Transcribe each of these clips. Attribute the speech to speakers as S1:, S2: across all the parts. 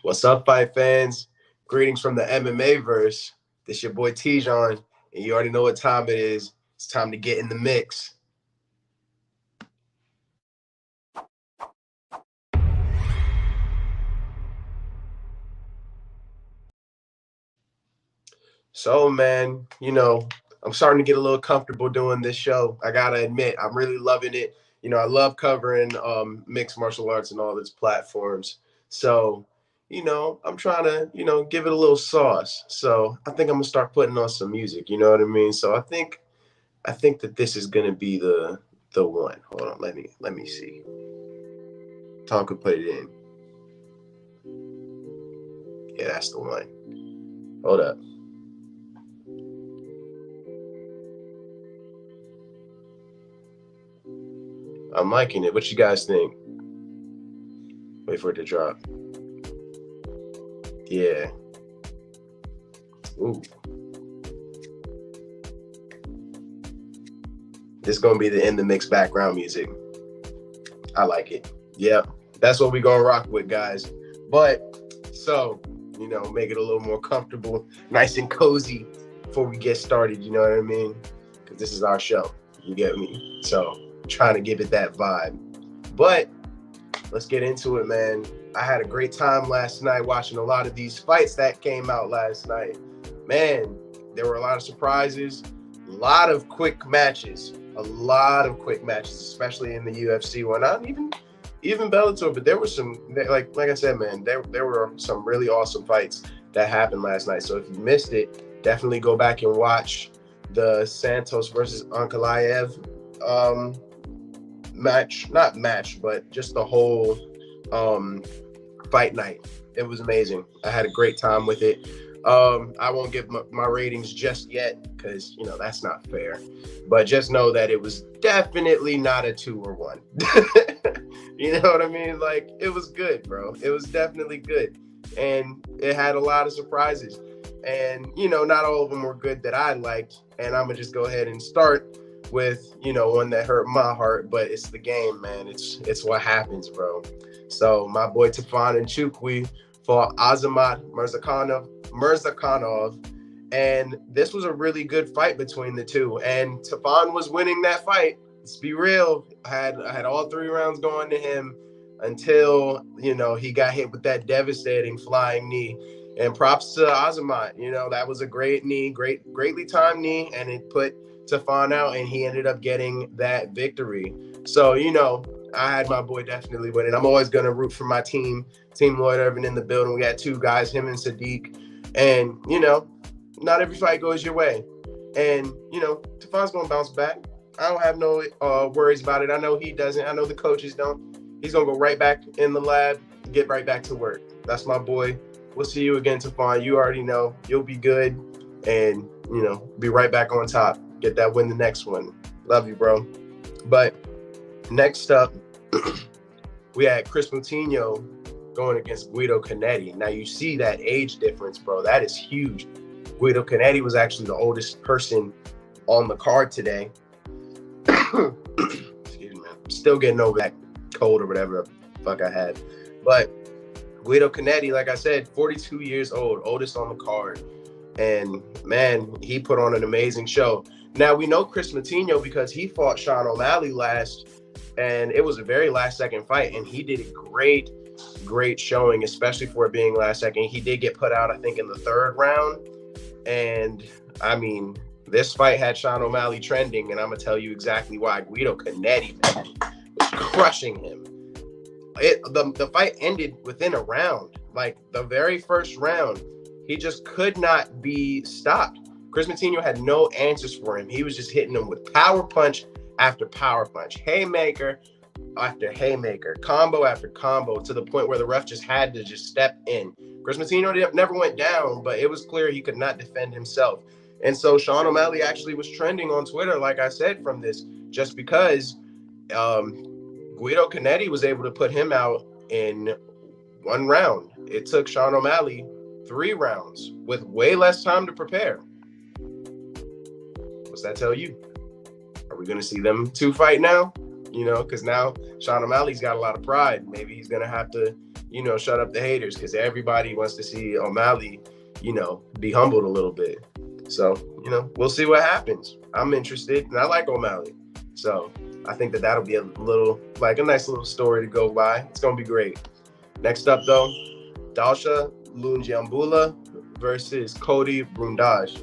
S1: What's up, fight fans? Greetings from the MMA verse. This your boy Tijon, and you already know what time it is. It's time to get in the mix. So, man, I'm starting to get a little comfortable doing this show. I gotta admit, I'm really loving it. I love covering mixed martial arts and all its platforms. So, I'm trying to, give it a little sauce. So I think I'm gonna start putting on some music. You know what I mean? So I think that this is gonna be the one. Hold on, let me see. Tom could put it in. Yeah, that's the one. Hold up. I'm liking it. What you guys think? Wait for it to drop. Yeah. Ooh. This is going to be the in the mix background music. I like it. Yep. That's what we're going to rock with, guys. But, so, make it a little more comfortable, nice and cozy before we get started, you know what I mean? Because this is our show. You get me? So, trying to give it that vibe. But let's get into it, man. I had a great time last night watching a lot of these fights that came out last night. Man, there were a lot of surprises, a lot of quick matches, especially in the UFC one. Not even Bellator, but there were some, like I said, man, there were some really awesome fights that happened last night. So if you missed it, definitely go back and watch the Santos versus Ankalaev match, but just the whole fight night. It was amazing. I had a great time with it. I won't give my ratings just yet because that's not fair, but just know that it was definitely not a 2 or 1. You know what I mean? Like, it was good, bro. It was definitely good, and it had a lot of surprises, and not all of them were good that I liked. And I'm gonna just go ahead and start with one that hurt my heart, but it's the game, man. It's what happens, bro. So my boy Tafon and Chukwi fought Azamat Mirzakhanov, and this was a really good fight between the two. And Tafon was winning that fight. Let's be real. I had all 3 rounds going to him until he got hit with that devastating flying knee. And props to Azamat. That was a great knee, greatly timed knee, and it put Tafon out, and he ended up getting that victory. So I had my boy definitely winning. I'm always gonna root for my team Lloyd Irvin in the building. We had 2 guys, him and Sadiq, and not every fight goes your way, and Tafon's gonna bounce back. I don't have no worries about it. I know he doesn't. I know the coaches don't. He's gonna go right back in the lab, get right back to work. That's my boy. We'll see you again, Tafon. You already know you'll be good, and be right back on top. Get that win the next one. Love you, bro. But next up, we had Chris Moutinho going against Guido Canetti. Now you see that age difference, bro. That is huge. Guido Canetti was actually the oldest person on the card today. Excuse me, man. Still getting over that cold or whatever the fuck I had. But Guido Canetti, like I said, 42 years old, oldest on the card. And man, he put on an amazing show. Now we know Chris Moutinho because he fought Sean O'Malley last, and it was a very last second fight, and he did a great showing, especially for it being last second. He did get put out, I think, in the 3rd round. And I mean, this fight had Sean O'Malley trending, and I'm gonna tell you exactly why. Guido Canetti, man, was crushing him. The fight ended within a round. Like, the very first round, he just could not be stopped. Chris Moutinho had no answers for him. He was just hitting him with power punch after power punch, haymaker after haymaker, combo after combo, to the point where the ref just had to just step in. Chris Moutinho never went down, but it was clear he could not defend himself. And so Sean O'Malley actually was trending on Twitter, like I said, from this, just because Guido Canetti was able to put him out in 1 round. It took Sean O'Malley 3 rounds with way less time to prepare. What's that tell you? Are we going to see them 2 fight now? Because now Sean O'Malley's got a lot of pride. Maybe he's going to have to, shut up the haters, because everybody wants to see O'Malley, be humbled a little bit. So, we'll see what happens. I'm interested, and I like O'Malley. So I think that'll be a nice little story to go by. It's going to be great. Next up, though, Dalsha, Loon, Jambula versus Cody, Brundage.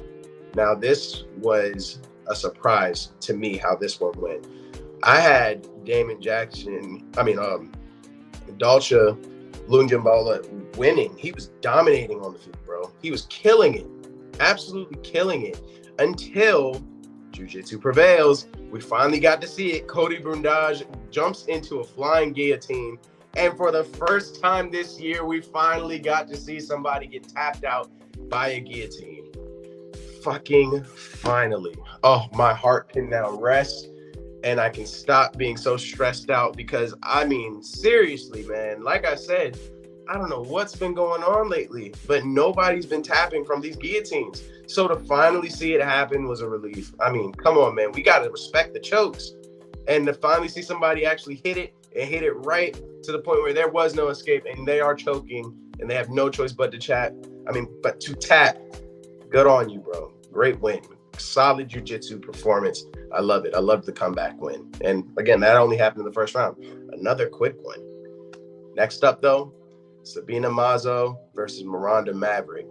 S1: Now, this was a surprise to me how this one went. I had Dalsha, Loon, Jambula winning. He was dominating on the feet, bro. He was killing it. Absolutely killing it. Until Jiu-Jitsu prevails. We finally got to see it. Cody Brundage jumps into a flying guillotine. And for the first time this year, we finally got to see somebody get tapped out by a guillotine. Fucking finally. Oh, my heart can now rest. And I can stop being so stressed out because, seriously, man, like I said, I don't know what's been going on lately, but nobody's been tapping from these guillotines. So to finally see it happen was a relief. Come on, man. We got to respect the chokes. And to finally see somebody actually hit it and hit it right to the point where there was no escape and they are choking and they have no choice but to tap. Good on you, bro. Great win. Solid jiu-jitsu performance. I love it. I love the comeback win. And again, that only happened in the first round. Another quick one. Next up, though, Sabrina Mazzo versus Miranda Maverick.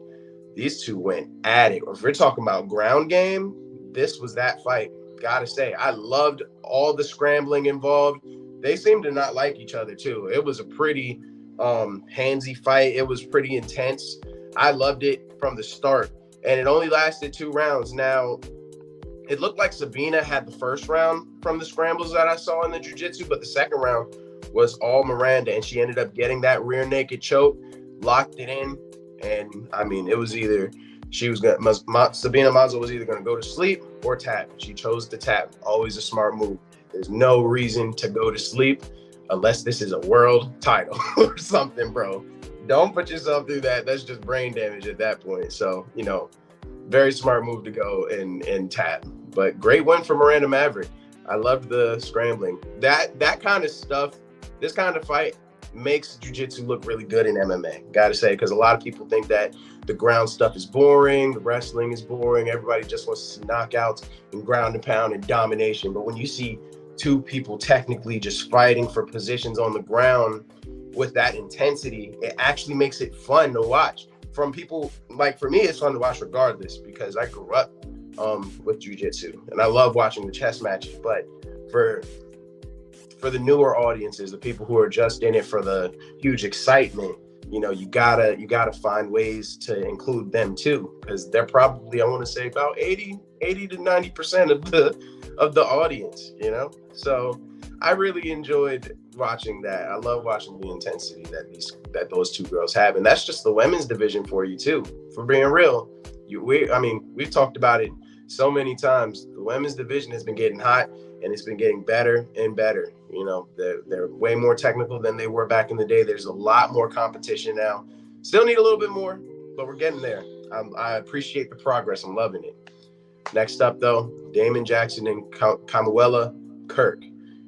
S1: These two went at it. If we're talking about ground game, this was that fight. Gotta say, I loved all the scrambling involved. They seemed to not like each other, too. It was a pretty handsy fight. It was pretty intense. I loved it from the start. And it only lasted 2 rounds. Now, it looked like Sabrina had the first round from the scrambles that I saw in the jiu-jitsu, but the second round was all Miranda, and she ended up getting that rear naked choke, locked it in, and it was either Sabrina Mazzo was either going to go to sleep or tap. She chose to tap. Always a smart move. There's no reason to go to sleep unless this is a world title or something, bro. Don't put yourself through that. That's just brain damage at that point. So, very smart move to go and tap. But great win for Miranda Maverick. I loved the scrambling. That kind of stuff, this kind of fight makes jiu-jitsu look really good in MMA. Gotta say, because a lot of people think that the ground stuff is boring, the wrestling is boring, everybody just wants to see knockouts and ground and pound and domination. But when you see 2 people technically just fighting for positions on the ground with that intensity, it actually makes it fun to watch. From people, like for me, it's fun to watch regardless because I grew up with jiu-jitsu and I love watching the chess matches. But for the newer audiences, the people who are just in it for the huge excitement, you gotta find ways to include them too, because they're probably, I want to say, about 80 to 90% of the audience. So I really enjoyed watching that. I love watching the intensity that those 2 girls have, and that's just the women's division for you too. For being real, we've talked about it so many times. The women's division has been getting hot, and it's been getting better and better. They're way more technical than they were back in the day. There's a lot more competition now. Still need a little bit more, but we're getting there. I appreciate the progress. I'm loving it. Next up, though, Damon Jackson and Camila Kirk.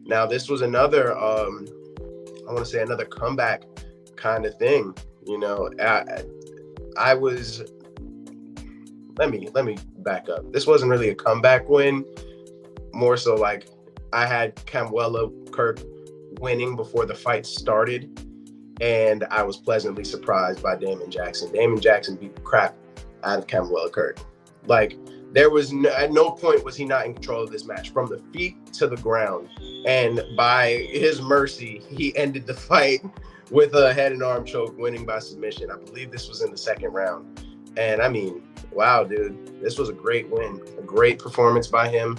S1: Now, this was another, another comeback kind of thing. Let me back up. This wasn't really a comeback win. More so like I had Camila Kirk winning before the fight started, and I was pleasantly surprised by Damon Jackson. Damon Jackson beat the crap out of Camila Kirk. Like, there was at no point was he not in control of this match, from the feet to the ground. And by his mercy, he ended the fight with a head and arm choke, winning by submission. I believe this was in the second round. And wow, dude, this was a great win, a great performance by him.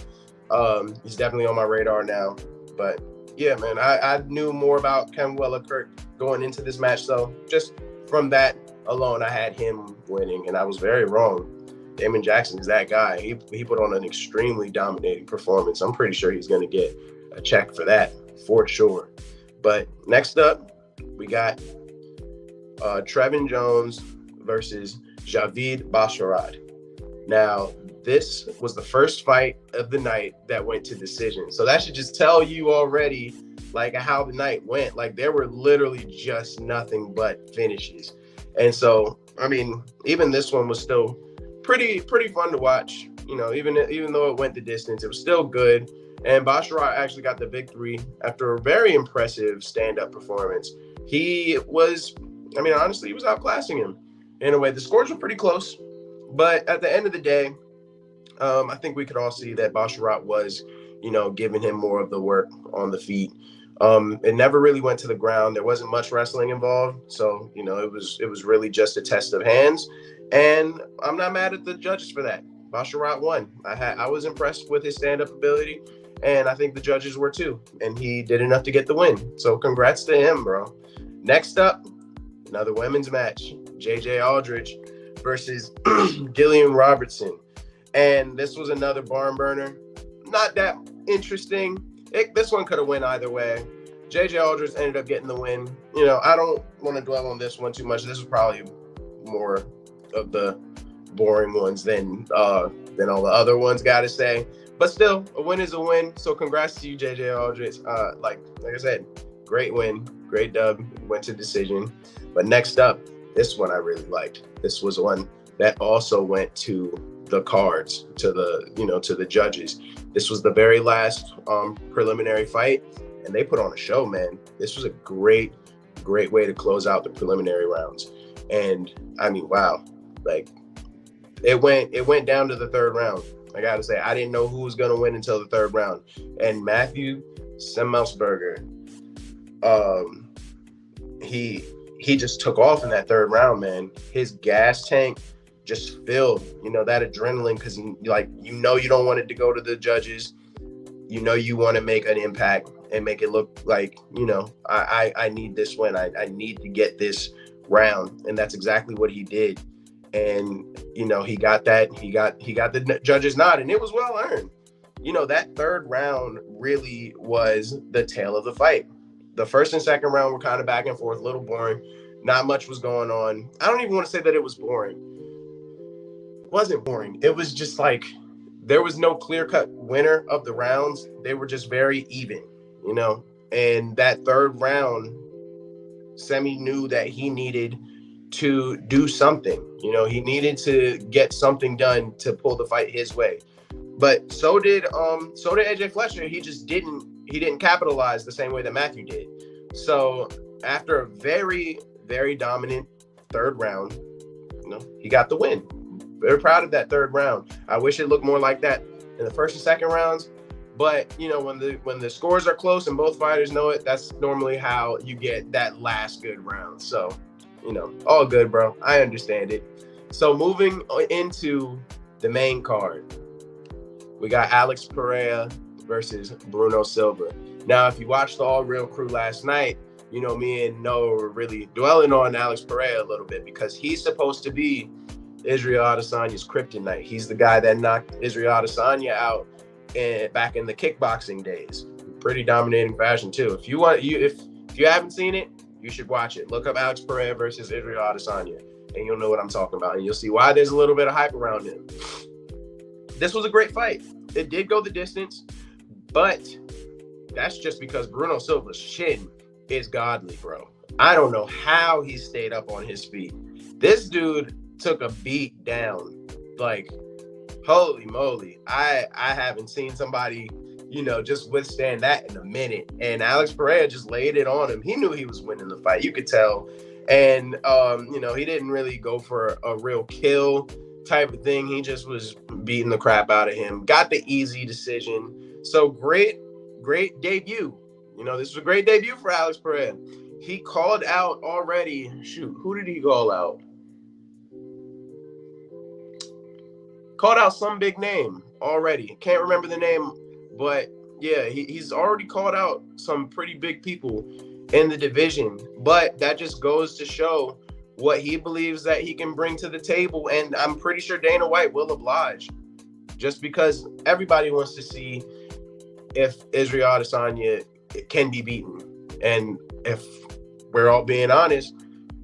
S1: He's definitely on my radar now. But yeah, man, I knew more about Camila Kirk going into this match. So just from that alone, I had him winning, and I was very wrong. Damon Jackson is that guy. He put on an extremely dominating performance. I'm pretty sure he's going to get a check for that, for sure. But next up, we got Trevin Jones versus Javid Basharat. Now, this was the first fight of the night that went to decision. So that should just tell you already like how the night went. Like there were literally just nothing but finishes. And so, I mean, even this one was still pretty fun to watch. You know, even though it went the distance, it was still good. And Baszler actually got the victory after a very impressive stand-up performance. He was, I mean, honestly, he was outclassing him in a way. The scores were pretty close, but at the end of the day, I think we could all see that Baszler was, you know, giving him more of the work on the feet. It never really went to the ground. There wasn't much wrestling involved. So, you know, it was really just a test of hands. And I'm not mad at the judges for that. Baszler won. I was impressed with his stand-up ability, and I think the judges were too. And he did enough to get the win. So congrats to him, bro. Next up, another women's match. JJ Aldridge versus Gillian Robertson. And this was another barn burner. Not that interesting. This one could have went either way. JJ Aldridge ended up getting the win. You know, I don't want to dwell on this one too much. This is probably more of the boring ones than all the other ones, gotta say. But still, a win is a win. So congrats to you, JJ Aldridge. Like I said, great win, great dub, went to decision. But next up, this one I really liked. This was one that also went to the cards, to the judges. This was the very last preliminary fight, and they put on a show, man. This was a great way to close out the preliminary rounds. And I mean, wow, like it went down to the third round. I gotta say, I didn't know who was gonna win until the third round. And Matthew Semmelsberger, he just took off in that third round, man. His gas tank just filled, you know, that adrenaline, because you don't want it to go to the judges. You know, you want to make an impact and make it look like, you know, I need this win. I need to get this round. And that's exactly what he did. And, you know, he got that. He got the judges nod, and it was well earned. You know, that third round really was the tail of the fight. The first and second round were kind of back and forth, a little boring. Not much was going on. I don't even want to say that it was boring. It wasn't boring. It was just like there was no clear-cut winner of the rounds. They were just very even, you know. And that third round, Semi knew that he needed to do something. You know, he needed to get something done to pull the fight his way. But so did AJ Fletcher. He just didn't capitalize the same way that Matthew did. So after a very, very dominant third round, you know, he got the win. Very proud of that third round. I wish it looked more like that in the first and second rounds. But, you know, when the scores are close and both fighters know it, that's normally how you get that last good round. So, you know, all good, bro. I understand it. So moving into the main card, we got Alex Pereira versus Bruno Silva. Now, if you watched the All Real crew last night, you know, me and Noah were really dwelling on Alex Pereira a little bit because he's supposed to be Israel Adesanya's kryptonite. He's the guy that knocked Israel Adesanya out back in the kickboxing days. Pretty dominating fashion too. If you haven't seen it, you should watch it. Look up Alex Pereira versus Israel Adesanya, and you'll know what I'm talking about, and you'll see why there's a little bit of hype around him. This was a great fight. It did go the distance, but that's just because Bruno Silva's shin is godly, bro. I don't know how he stayed up on his feet. This dude took a beat down. Like, holy moly. I haven't seen somebody, you know, just withstand that in a minute. And Alex Pereira just laid it on him. He knew he was winning the fight. You could tell. And, you know, he didn't really go for a real kill type of thing. He just was beating the crap out of him. Got the easy decision. So great debut. You know, this was a great debut for Alex Pereira. He called out already. Shoot, who did he call out? Called out some big name already. Can't remember the name, but yeah, he's already called out some pretty big people in the division. But that just goes to show what he believes that he can bring to the table. And I'm pretty sure Dana White will oblige, just because everybody wants to see if Israel Adesanya can be beaten. And if we're all being honest,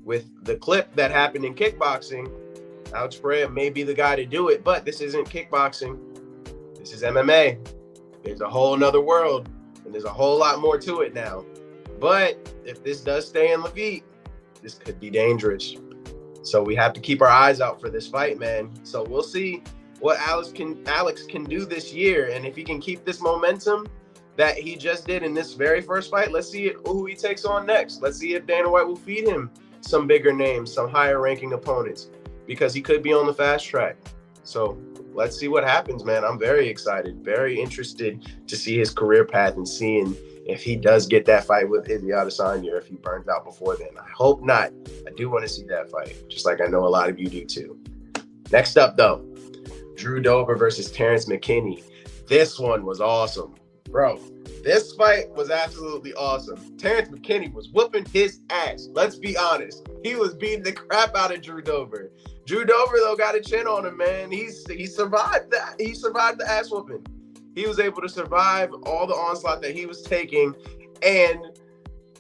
S1: with the clip that happened in kickboxing, Alex Pereira may be the guy to do it, but this isn't kickboxing. This is MMA. There's a whole nother world and there's a whole lot more to it now. But if this does stay in Lafite, this could be dangerous. So we have to keep our eyes out for this fight, man. So we'll see what Alex can do this year, and if he can keep this momentum that he just did in this very first fight. Let's see who he takes on next. Let's see if Dana White will feed him some bigger names, some higher ranking opponents, because he could be on the fast track. So let's see what happens, man. I'm very excited, very interested to see his career path and seeing if he does get that fight with Izzy Adesanya, or if he burns out before then. I hope not. I do want to see that fight, just like I know a lot of you do too. Next up, though, Drew Dober versus Terrence McKinney. This one was awesome. Bro, this fight was absolutely awesome. Terrence McKinney was whooping his ass. Let's be honest. He was beating the crap out of Drew Dober. Drew Dober, though, got a chin on him, man. He survived that. He survived the ass whooping. He was able to survive all the onslaught that he was taking and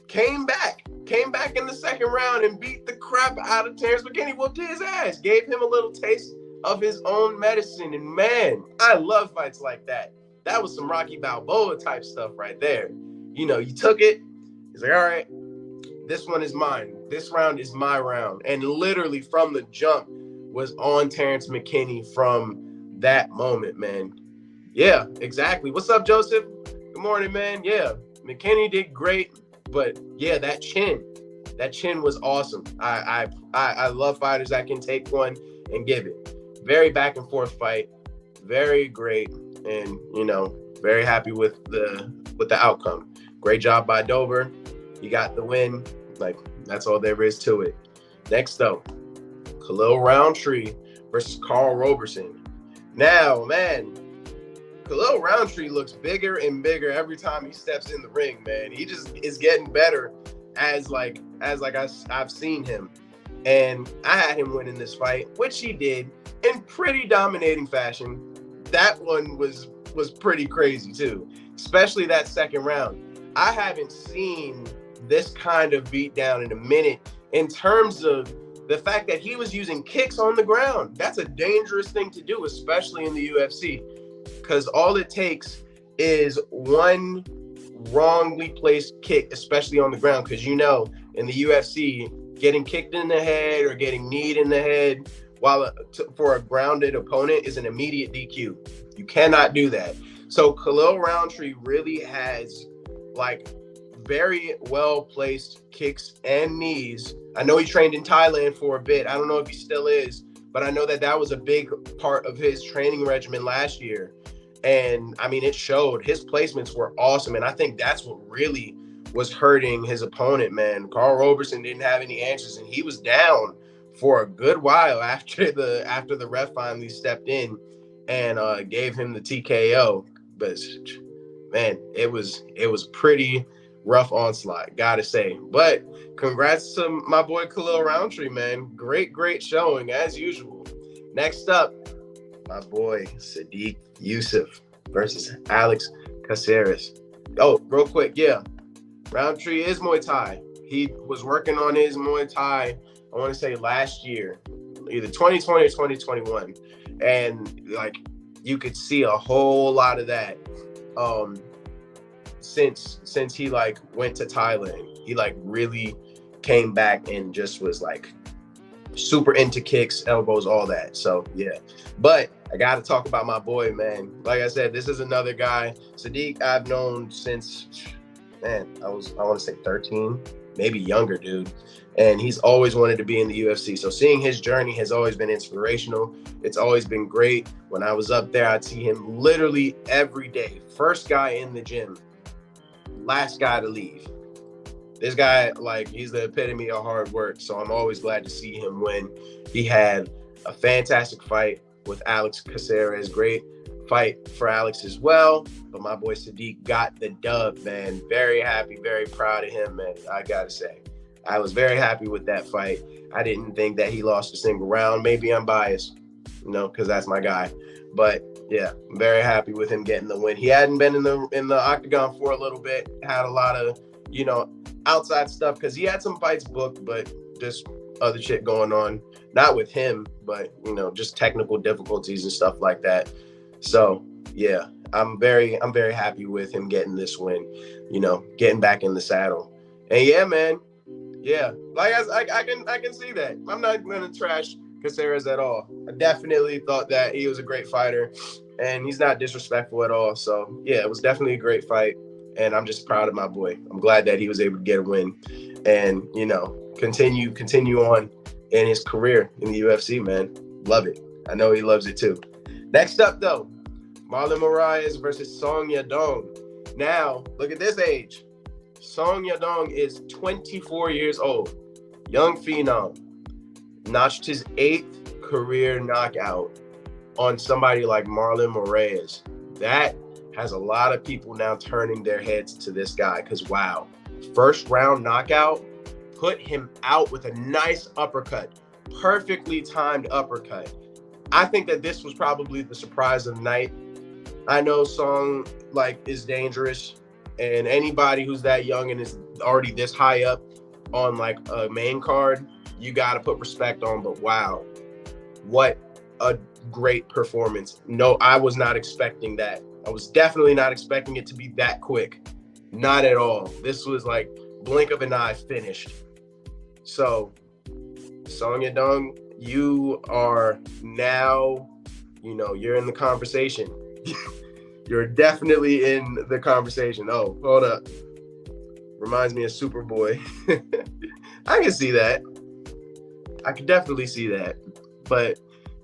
S1: came back in the second round and beat the crap out of Terrence McKinney, whooped his ass, gave him a little taste of his own medicine. And man, I love fights like that. That was some Rocky Balboa type stuff right there. You know, you took it. He's like, all right, this one is mine. This round is my round. And literally from the jump was on Terrence McKinney from that moment, man. Yeah, exactly. What's up, Joseph? Good morning, man. Yeah, McKinney did great. But yeah, that chin was awesome. I love fighters that can take one and give it. Very back and forth fight. Very great. And, you know, very happy with the outcome. Great job by Dober. He got the win. Like, that's all there is to it. Next up, Khalil Roundtree versus Carl Robertson. Now, man, Khalil Roundtree looks bigger and bigger every time he steps in the ring, man. He just is getting better as I've seen him. And I had him winning this fight, which he did in pretty dominating fashion. That one was pretty crazy too, especially that second round. I haven't seen this kind of beatdown in a minute in terms of the fact that he was using kicks on the ground. That's a dangerous thing to do, especially in the UFC, because all it takes is one wrongly placed kick, especially on the ground, because you know in the UFC, getting kicked in the head or getting kneed in the head for a grounded opponent is an immediate DQ. You cannot do that. So Khalil Roundtree really has like very well placed kicks and knees. I know he trained in Thailand for a bit. I don't know if he still is, but I know that was a big part of his training regimen last year. And I mean, it showed. His placements were awesome. And I think that's what really was hurting his opponent, man. Carl Robertson didn't have any answers, and he was down for a good while after the ref finally stepped in and gave him the TKO. But man, it was pretty rough onslaught, gotta say. But congrats to my boy Khalil Roundtree, man. Great showing as usual. Next up, my boy Sadiq Youssef versus Alex Caceres. Oh, real quick, yeah. Roundtree is Muay Thai. He was working on his Muay Thai, I want to say last year, either 2020 or 2021. And like you could see a whole lot of that since he like went to Thailand. He like really came back and just was like super into kicks, elbows, all that. So yeah. But I got to talk about my boy, man. Like I said, this is another guy. Sadiq I've known since, man, I want to say 13, maybe younger, dude. And he's always wanted to be in the UFC. So seeing his journey has always been inspirational. It's always been great. When I was up there, I'd see him literally every day. First guy in the gym, last guy to leave. This guy, like, he's the epitome of hard work. So I'm always glad to see him win. He had a fantastic fight with Alex Caceres. Great fight for Alex as well. But my boy Sadiq got the dub, man. Very happy, very proud of him, man. I gotta say, I was very happy with that fight. I didn't think that he lost a single round. Maybe I'm biased, you know, because that's my guy. But yeah, I'm very happy with him getting the win. He hadn't been in the octagon for a little bit. Had a lot of, you know, outside stuff because he had some fights booked, but just other shit going on. Not with him, but, you know, just technical difficulties and stuff like that. So yeah, I'm very happy with him getting this win, getting back in the saddle. And yeah, man, yeah, like I can see that. I'm not gonna trash Caceres at all. I definitely thought that he was a great fighter, and he's not disrespectful at all. So yeah, it was definitely a great fight, and I'm just proud of my boy. I'm glad that he was able to get a win, and continue on in his career in the UFC, man. Love it. I know he loves it too. Next up, though, Marlon Moraes versus Song Yadong. Now, look at this age. Song Yadong is 24 years old. Young phenom. Notched his 8th career knockout on somebody like Marlon Moraes. That has a lot of people now turning their heads to this guy because, wow, first round knockout, put him out with a nice uppercut. Perfectly timed uppercut. I think that this was probably the surprise of the night. I know Song is dangerous, and anybody who's that young and is already this high up on a main card, you got to put respect on. But wow, what a great performance. No, I was not expecting that. I was definitely not expecting it to be that quick. Not at all. This was blink of an eye finished. So Song Yadong, you are now, you're in the conversation. You're definitely in the conversation. Oh, hold up. Reminds me of Superboy. I can see that. I can definitely see that. But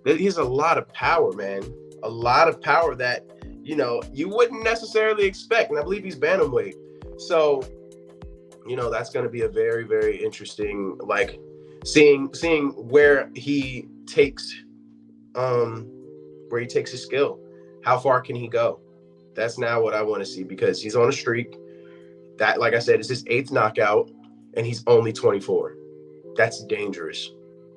S1: he's a lot of power, man. A lot of power that, you wouldn't necessarily expect. And I believe he's bantamweight. So, that's going to be a very, very interesting, seeing where he takes his skill. How far can he go? That's now what I want to see, because he's on a streak. That, like I said, is his 8th knockout, and he's only 24. That's dangerous.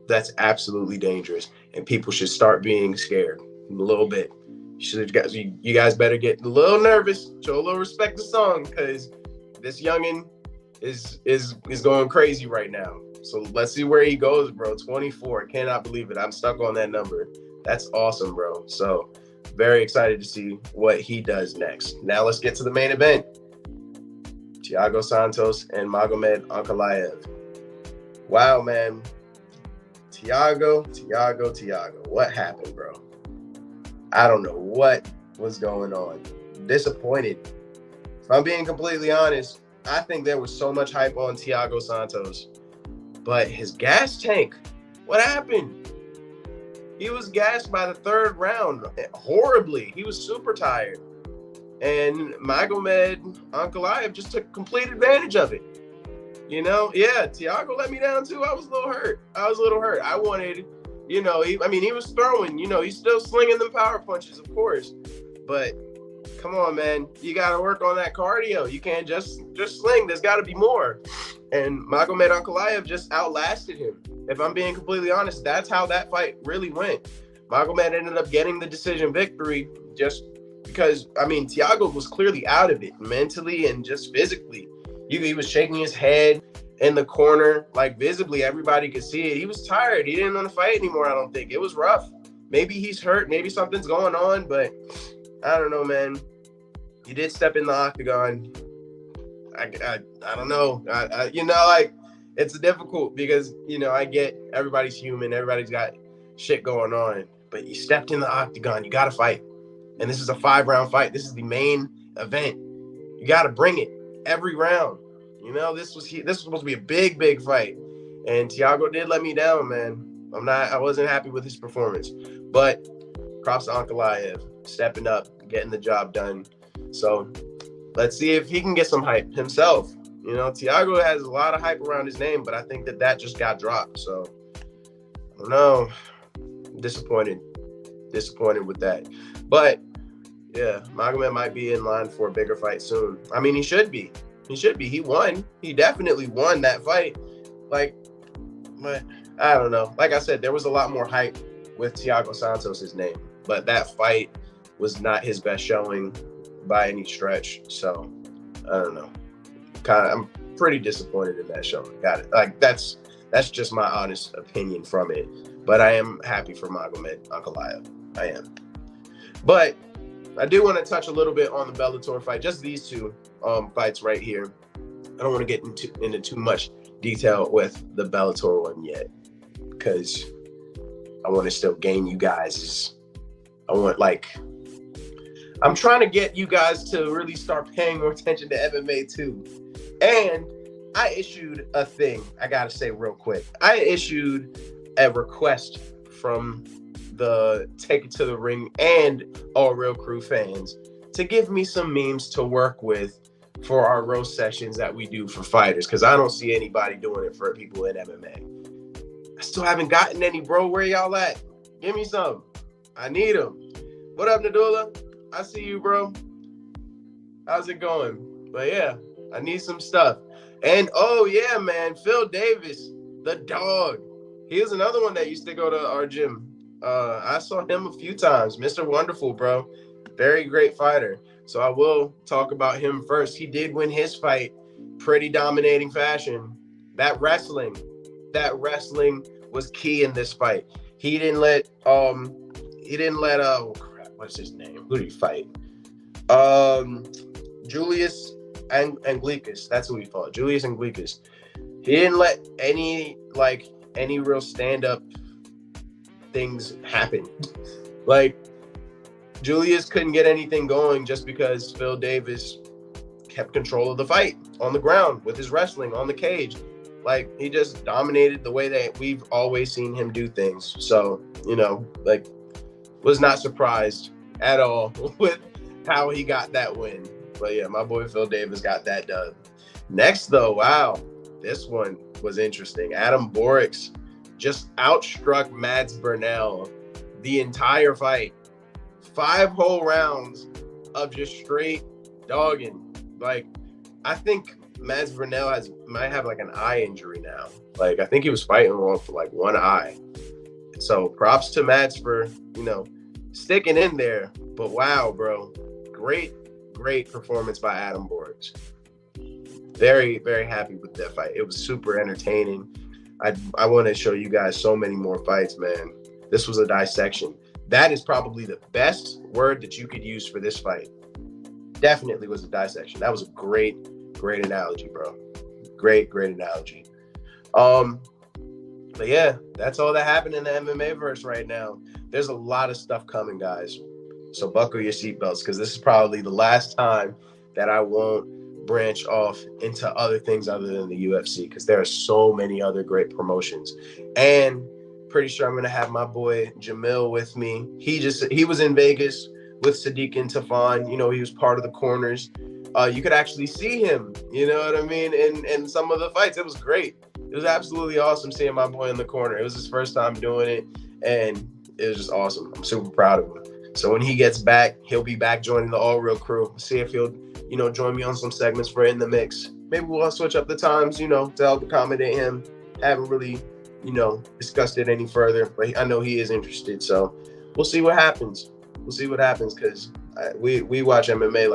S1: That's absolutely dangerous. And people should start being scared a little bit. You guys better get a little nervous, show a little respect to Song, because this youngin' is going crazy right now. So let's see where he goes, bro. 24. Cannot believe it. I'm stuck on that number. That's awesome, bro. So very excited to see what he does next. Now let's get to the main event. Thiago Santos and Magomed Ankalaev. Wow, man. Thiago. What happened, bro? I don't know what was going on. Disappointed. If I'm being completely honest, I think there was so much hype on Thiago Santos. But his gas tank, what happened? He was gassed by the 3rd round horribly. He was super tired. And Magomed Ankalaev just took complete advantage of it. Yeah, Thiago let me down too. I was a little hurt. I wanted, he was throwing, he's still slinging them power punches, of course. But come on, man. You got to work on that cardio. You can't just sling. There's got to be more. And Magomed Ankalaev just outlasted him. If I'm being completely honest, that's how that fight really went. Magomed ended up getting the decision victory just because, Thiago was clearly out of it mentally and just physically. He was shaking his head in the corner, visibly. Everybody could see it. He was tired. He didn't want to fight anymore, I don't think. It was rough. Maybe he's hurt. Maybe something's going on, but I don't know, man. He did step in the octagon. I don't know. It's difficult because, I get everybody's human. Everybody's got shit going on. But you stepped in the octagon. You got to fight. And this is a 5-round fight. This is the main event. You got to bring it every round. This was supposed to be a big, big fight. And Thiago did let me down, man. I wasn't happy with his performance. But props to Ankalaev stepping up, getting the job done. So let's see if he can get some hype himself. Thiago has a lot of hype around his name, but I think that just got dropped. So I don't know. Disappointed with that. But yeah, Magomed might be in line for a bigger fight soon. He should be. He won. He definitely won that fight. But I don't know. Like I said, there was a lot more hype with Thiago Santos' name, but that fight was not his best showing by any stretch. So I don't know. I'm pretty disappointed in that show. Got it. That's just my honest opinion from it. But I am happy for Magomed Ankalaev. I am. But I do want to touch a little bit on the Bellator fight, just these two fights right here. I don't want to get into too much detail with the Bellator one yet, because I want to still gain you guys. I'm trying to get you guys to really start paying more attention to MMA too. And I issued a thing, I gotta say real quick. I issued a request from the Take It to the Ring and All Real Crew fans to give me some memes to work with for our roast sessions that we do for fighters, because I don't see anybody doing it for people in MMA. I still haven't gotten any, bro. Where y'all at? Give me some. I need them. What up, Nadula? I see you, bro. How's it going? But yeah, I need some stuff. And oh yeah, man, Phil Davis, the dog. He was another one that used to go to our gym. I saw him a few times. Mr. Wonderful, bro. Very great fighter. So I will talk about him first. He did win his fight, pretty dominating fashion. That wrestling was key in this fight. He didn't let oh crap, what's his name? Who did he fight? Julius Anglicus. That's who he fought. Julius Anglicus. He didn't let any real stand-up things happen. Like, Julius couldn't get anything going just because Phil Davis kept control of the fight on the ground with his wrestling on the cage. Like, he just dominated the way that we've always seen him do things. So, was not surprised at all with how he got that win. But yeah, my boy Phil Davis got that done. Next, though, wow, this one was interesting. Adam Borix just outstruck Mads Burnell the entire fight. 5 whole rounds of just straight dogging. Like, I think Mads Burnell might have like an eye injury now. Like, I think he was fighting wrong for like one eye. So props to Mads for, sticking in there. But wow, bro, great performance by Adam Borix. Very, very happy with that fight. It was super entertaining. I want to show you guys so many more fights, man. This was a dissection. That is probably the best word that you could use for this fight. Definitely was a dissection. That was a great analogy, bro. Great analogy. But yeah, that's all that happened in the MMA verse right now. There's a lot of stuff coming, guys. So buckle your seatbelts, because this is probably the last time that I won't branch off into other things other than the UFC, because there are so many other great promotions. And pretty sure I'm going to have my boy Jamil with me. He was in Vegas with Sadiq and Tafan. He was part of the corners. You could actually see him, you know what I mean, in some of the fights. It was great. It was absolutely awesome seeing my boy in the corner. It was his first time doing it, and it was just awesome. I'm super proud of him. So when he gets back, he'll be back joining the All Real Crew. See if he'll, join me on some segments for In the Mix. Maybe we'll switch up the times, to help accommodate him. Haven't really, discussed it any further, but I know he is interested. So we'll see what happens. Because we watch MMA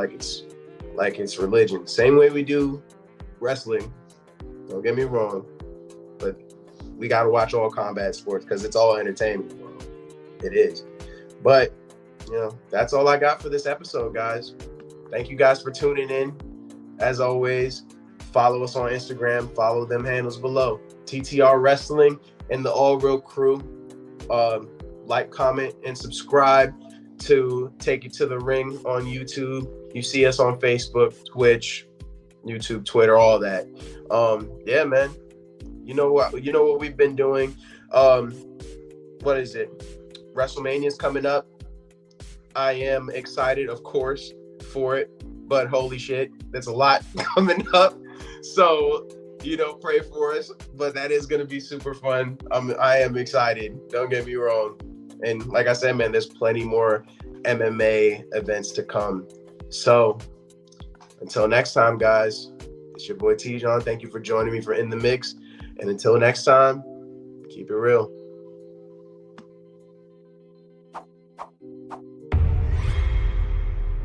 S1: like it's religion. Same way we do wrestling. Don't get me wrong, but we got to watch all combat sports because it's all entertainment. It is. But, that's all I got for this episode, guys. Thank you guys for tuning in. As always, follow us on Instagram. Follow them handles below. TTR Wrestling and the All Real Crew. Like, comment, and subscribe to Take It to the Ring on YouTube. You see us on Facebook, Twitch, YouTube, Twitter, all that. Yeah, man. You know what we've been doing. What is it? WrestleMania's coming up. I am excited, of course, for it. But holy shit, there's a lot coming up. So, pray for us. But that is going to be super fun. I am excited. Don't get me wrong. And like I said, man, there's plenty more MMA events to come. So until next time, guys, it's your boy T-John. Thank you for joining me for In the Mix. And until next time, keep it real.